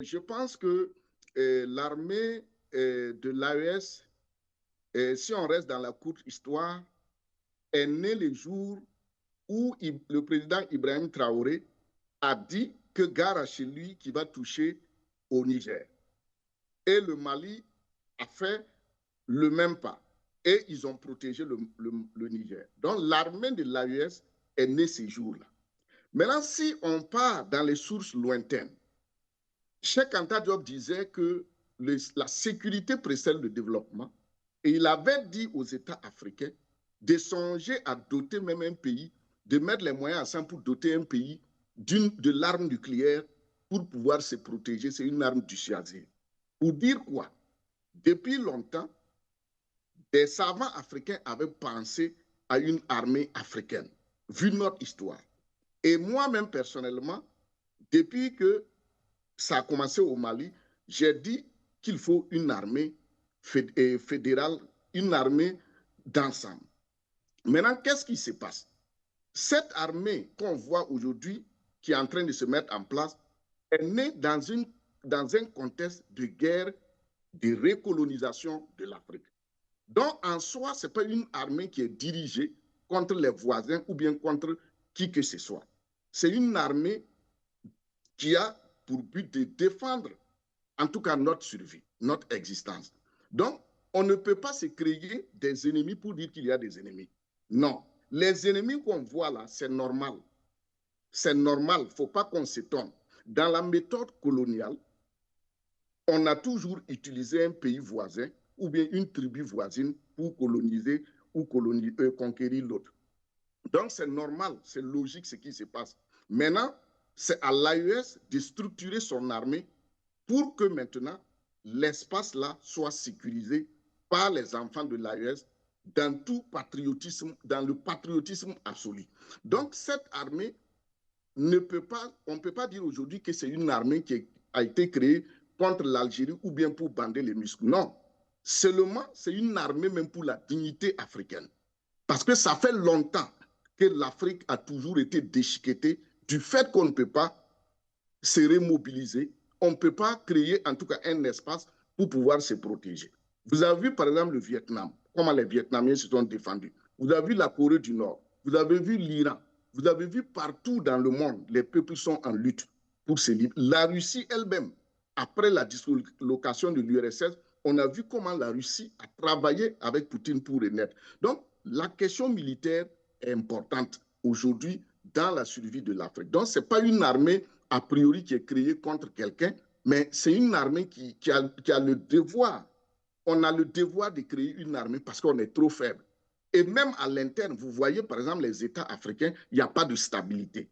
Je pense que l'armée de l'AES, si on reste dans la courte histoire, est née le jour où le président Ibrahim Traoré a dit que gare à chez lui qui va toucher au Niger. Et le Mali a fait le même pas. Et ils ont protégé le Niger. Donc l'armée de l'AES est née ces jours-là. Maintenant, si on part dans les sources lointaines, Cheikh Anta Diop disait que la sécurité précède le développement et il avait dit aux États africains de songer à doter même un pays, de mettre les moyens ensemble pour doter un pays de l'arme nucléaire pour pouvoir se protéger. C'est une arme dissuasive. Pour dire quoi? Depuis longtemps, des savants africains avaient pensé à une armée africaine, vu notre histoire. Et moi-même, personnellement, depuis que ça a commencé au Mali, j'ai dit qu'il faut une armée fédérale, une armée d'ensemble. Maintenant, qu'est-ce qui se passe? Cette armée qu'on voit aujourd'hui, qui est en train de se mettre en place, est née dans un contexte de guerre, de recolonisation de l'Afrique. Donc, en soi, ce n'est pas une armée qui est dirigée contre les voisins ou bien contre qui que ce soit. C'est une armée qui a pour but de défendre, en tout cas, notre survie, notre existence. Donc, on ne peut pas se créer des ennemis pour dire qu'il y a des ennemis. Non. Les ennemis qu'on voit là, c'est normal. C'est normal, il ne faut pas qu'on s'étonne. Dans la méthode coloniale, on a toujours utilisé un pays voisin ou bien une tribu voisine pour coloniser ou conquérir l'autre. Donc, c'est normal, c'est logique ce qui se passe. Maintenant, c'est à l'AES de structurer son armée pour que maintenant, l'espace-là soit sécurisé par les enfants de l'AES dans tout patriotisme, dans le patriotisme absolu. Donc, cette armée on ne peut pas dire aujourd'hui que c'est une armée qui a été créée contre l'Algérie ou bien pour bander les muscles. Non, seulement c'est une armée même pour la dignité africaine. Parce que ça fait longtemps que l'Afrique a toujours été déchiquetée du fait qu'on ne peut pas se remobiliser, on ne peut pas créer en tout cas un espace pour pouvoir se protéger. Vous avez vu par exemple le Vietnam, comment les Vietnamiens se sont défendus. Vous avez vu la Corée du Nord, vous avez vu l'Iran, vous avez vu partout dans le monde, les peuples sont en lutte pour se libérer. La Russie elle-même, après la dislocation de l'URSS, on a vu comment la Russie a travaillé avec Poutine pour renaître. Donc, la question militaire est importante aujourd'hui dans la survie de l'Afrique. Donc, ce n'est pas une armée a priori qui est créée contre quelqu'un, mais c'est une armée qui a le devoir. On a le devoir de créer une armée parce qu'on est trop faible. Et même à l'interne, vous voyez par exemple les États africains, il n'y a pas de stabilité.